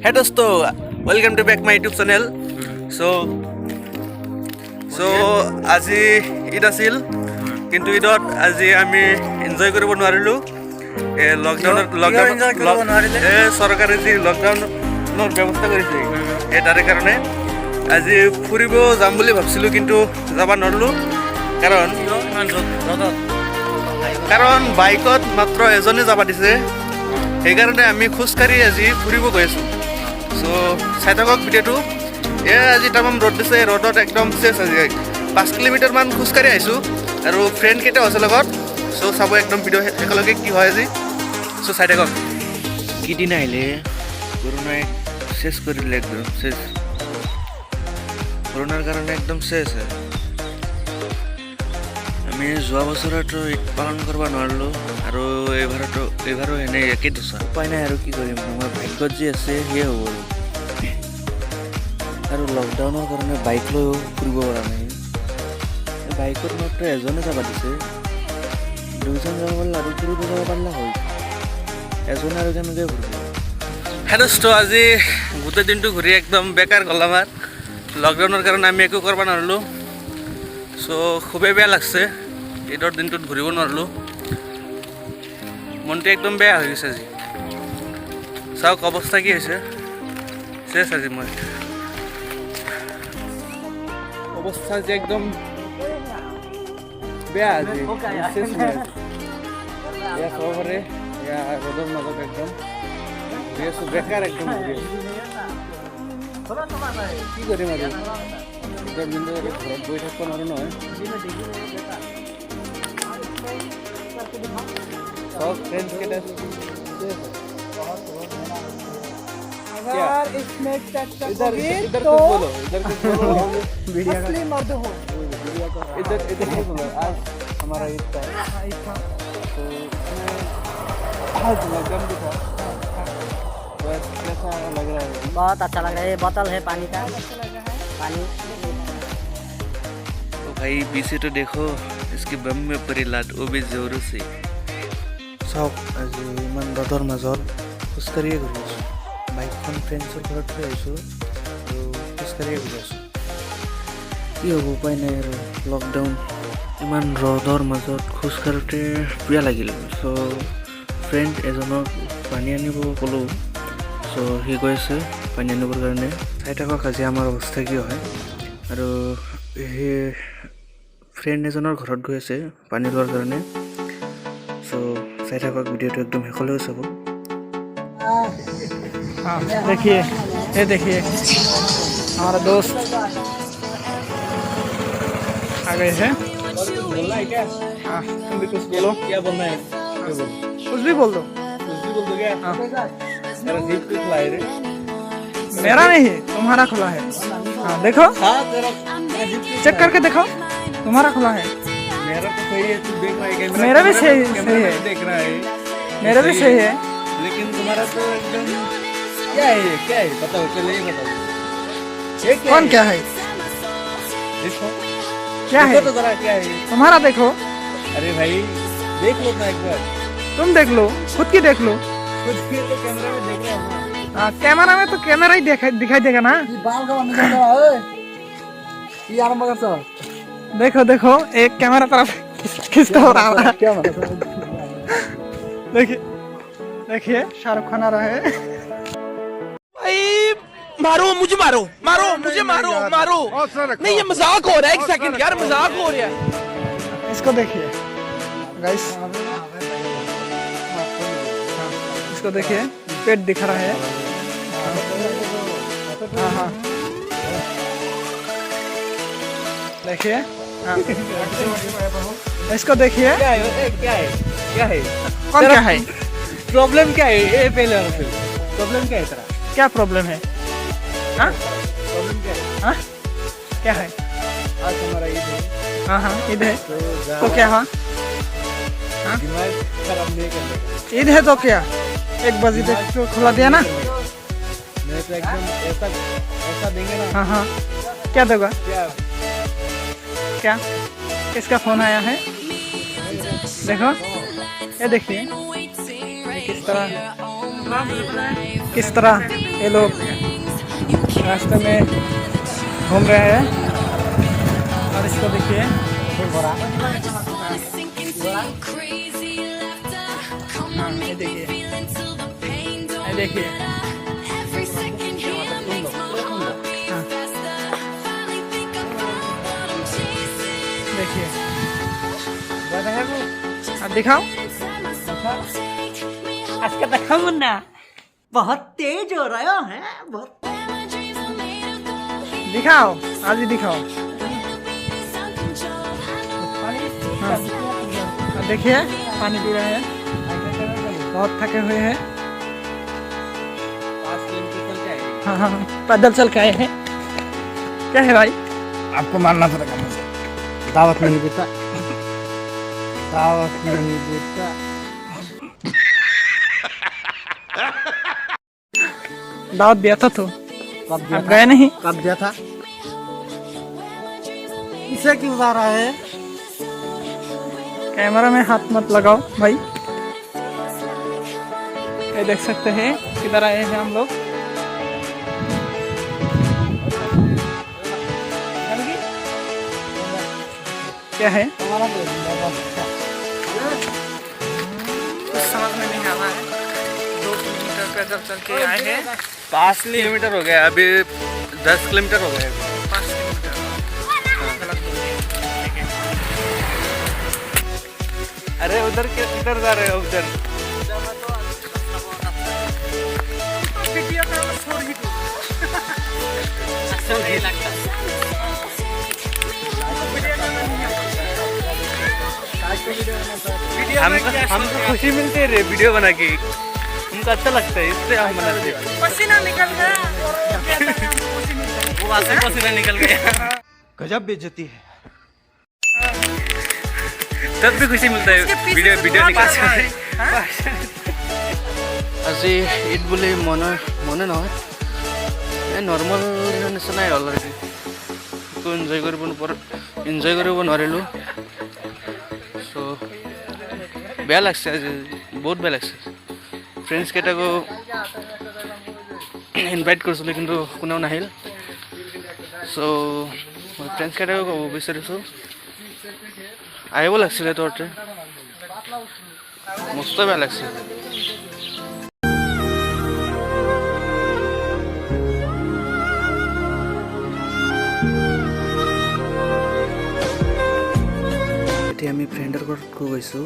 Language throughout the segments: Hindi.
Hey dosto, welcome to back my YouTube channel. So আজি ঈদ আছিল কিন্তু ঈদত আজি আমি এনজয় কৰিব নোৱাৰিলোঁ লকডাউন চৰকাৰে যি লকডাউনৰ ব্যৱস্থা কৰিছে তাৰে কাৰণে আজি ফুৰিব যাম বুলি ভাবিছিলোঁ কিন্তু যাব নোৱাৰিলোঁ কাৰণ বাইকত মাত্ৰ এজনে যাব দিছে সেইকাৰণে আমি খোজকাঢ়ি আজি ফুৰিব গৈ আছোঁ চ' চাই থাকক ভিডিঅ'টো আজি তামাম ৰ'দ দিছে ৰ'দত একদম চেচ আজি 5 কিলোমিটাৰমান খোজকাঢ়ি আহিছোঁ আৰু ফ্ৰেণ্ড কেইটাও আছে লগত চ' চাব একদম ভিডিঅ' একেলগে কি হয় আজি চ' চাই থাকক কিদিন আহিলে কৰোণাই চেচ কৰি দিলে একদম চেচ কৰোণাৰ কাৰণে একদম চেচ আমি যোৱা বছৰতো ঈদ পালন কৰিব নোৱাৰিলোঁ আৰু এইবাৰো এনে একেই দোষা উপায় নাই আৰু কি কৰিম আমাৰ ভাগ্যত যি আছে সেয়ে হ'ব আৰু লকডাউনৰ কাৰণে বাইক লৈও ফুৰিব পৰা নাই বাইকত মাত্ৰ এজনে যাব দিছে দুজন যাব পাৰিলে আৰু ফুৰিব যাব পাৰিলে হয় এজনে আৰু কেনেকৈ ফুৰিব হেডষ্ট আজি গোটেই দিনটো ঘূৰি একদম বেকাৰ গ'ল আমাৰ লকডাউনৰ কাৰণে আমি একো কৰিব নোৱাৰিলোঁ চ' খুবেই বেয়া লাগছে ঈদৰ দিনটোত ঘূৰিব নোৱাৰিলোঁ মনটো একদম বেয়া হৈ গৈছে আজি চাওক অৱস্থা কি হৈছে চেছ আজি মই অৱস্থা যে একদম বেয়া আজি চেছ এয়া খাব পাৰে এয়া ৰ'দৰ মাজত একদম ঘূৰি আছোঁ বেকাৰ একদম ঘূৰি আছোঁ কি কৰিম আৰু ঈদৰ দিনটো ঘৰত বহি থাকিব নোৱাৰোঁ নহয় सब फ्रेंड्स के लिए अगर इसमें टच इधर तो कुछ बोलो इधर कुछ बोलो असली मर्द हो इधर कुछ बोलो आज हमारा ईद था तो आज लॉकडाउन भी था बस कैसा लग रहा है बहुत अच्छा लग रहा है ये बोतल है पानी का पानी तो भाई पीछे तो देखो इसके बम में पड़ी लाट वो भी जोरों से চাওক আজি ইমান ৰ'দৰ মাজত খোজকাঢ়িয়ে ঘূৰি আছোঁ বাইকখন ফ্ৰেণ্ডছৰ ঘৰত থৈ আহিছোঁ আৰু খোজকাঢ়িয়ে ঘূৰি আছোঁ কি হ'ব উপায় নাই আৰু লকডাউন ইমান ৰ'দৰ মাজত খোজকাঢ়োঁতে বেয়া লাগিল চ' ফ্ৰেণ্ড এজনক পানী আনিব ক'লোঁ চ' সি গৈ আছে পানী আনিবৰ কাৰণে চাই থাকক আজি আমাৰ অৱস্থা কি হয় আৰু সেই ফ্ৰেণ্ড এজনৰ ঘৰত গৈ আছে পানী লোৱাৰ কাৰণে চ' চাই থাকক ভিডিঅ'টো একদম শেষলৈও চাব हाँ देखिए ये देखिए हमारा दोस्त आ गए हैं बोलना है क्या हाँ तुम भी कुछ बोलो क्या बोलना है कुछ भी बोल दो कुछ भी बोल दो क्या हाँ मेरा जीप क्यों खुला है रे मेरा नहीं तुम्हारा खुला है हाँ देखो हाँ तेरा जीप चेक करके देखो तुम्हारा खुला है मेरा तो सही है तू देख रहा है कैमरा मेरा भी सही कैमरा है देख रहा है मेरा भी सही है लेकिन तुम्हारा तो एकदम क्या है ये क्या है बताओ चलो ये बताओ ये क्या कौन क्या है देखो क्या है देखो तो जरा क्या है ये? तुम्हारा देखो अरे भाई देख लो ना एक बार तुम देख लो खुद की देख लो खुद भी तो कैमरा में देख रहा हूँ हाँ कैमरा में तो कैमरा ही दिखाई देगा ना देखो देखो एक कैमरा तरफ किसका हो रहा है देखिए देखिए शाहरुख खान आ रहा है मारो मुझे मारो मारो मुझे मारो मारो नहीं ये मजाक हो रहा है एक सेकंड यार मजाक हो रहा है इसको देखिए गाइस इसको देखिए पेट दिख रहा है हाँ हाँ देखिए हाँ इसको देखिए क्या है क्या है क्या है कौन क्या है प्रॉब्लम क्या है ये पहले प्रॉब्लम क्या है तेरा क्या प्रॉब्लम है हाँ प्रॉब्लम क्या है हाँ क्या है आज हमारा ईद है हाँ हाँ ईद है तो तो क्या हुआ दिमाग खराब नहीं करने का ईद है तो क्या 1 बजे तक तो खुला दिया ना मैं तो एकदम ऐसा देंगे ना हाँ हाँ क्या देगा क्या क्या किसका फोन आया है देखो ये देखिए ये किस तरह किस तरह ये लोग रास्ते में घूम रहे हैं और इसको देखिए ये देखिए ये देखिए हाँ। देखिए अब दिखाओ आज का देखा मुन्ना बहुत तेज हो रहा है बहुत दिखाओ आज ही दिखाओ हाँ। अब देखिए पानी पी रहे हैं बहुत थके हुए हैं हाँ हाँ पैदल चल के आए हैं क्या है भाई आपको मानना पड़ेगा मुझे दावत नहीं देता दावत नहीं देता दावत दिया था तो कब दिया आप था? गए नहीं कब दिया था इसे क्यों जा रहा है कैमरा में हाथ मत लगाओ भाई ये देख सकते हैं किधर आए हैं हम लोग क्या है कुछ समझ में नहीं आ रहा है 2 किलोमीटर पैदल चल के आए हैं 5 किलोमीटर हो गया अभी 10 किलोमीटर हो गया 5 किलोमीटर अरे उधर किधर जा रहे हो उधर हमको खुशी मिलती है रे वीडियो बना के हमको अच्छा लगता है इससे हम बनाते हैं पसीना निकल गया वो वहाँ से पसीना निकल गया गजब बेइज्जती है तब भी खुशी मिलता है वीडियो निकाल আজি ঈদ বুলি মনে নহয় নৰ্মেল দিনৰ নিচিনাই হ'ল আৰু একো এনজয় কৰিব নোৱাৰিলোঁ চ' বেয়া লাগছে আজি বহুত বেয়া লাগছে ফ্ৰেণ্ডছ কেইটাকো ইনভাইট কৰিছিলোঁ কিন্তু কোনেও নাহিল চ' মই ফ্ৰেণ্ডছ কেইটাকো ক'ব বিচাৰিছোঁ আহিব লাগিছিলে তহঁতে মস্ত বেয়া লাগছে এতিয়া আমি ফ্ৰেণ্ডৰ ঘৰত গৈছোঁ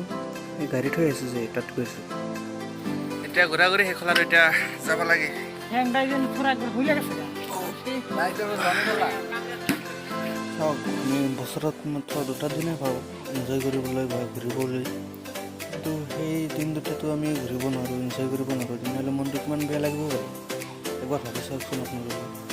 এই গাড়ী থৈ আছোঁ যে তাত গৈছোঁ এতিয়া ঘূৰা ঘূৰি শেষ হ'ল আৰু এতিয়া যাব লাগে চাওক আমি বছৰত মাত্ৰ 2টা দিনে পাওঁ এনজয় কৰিবলৈ বা ঘূৰিবলৈ কিন্তু সেই দিন দুটাতো আমি ঘূৰিব নোৱাৰোঁ এনজয় কৰিব নোৱাৰোঁ তেনেহ'লে মনটো কিমান বেয়া লাগিব বাৰু একবাৰ ভাবি চাওকচোন আপোনালোকে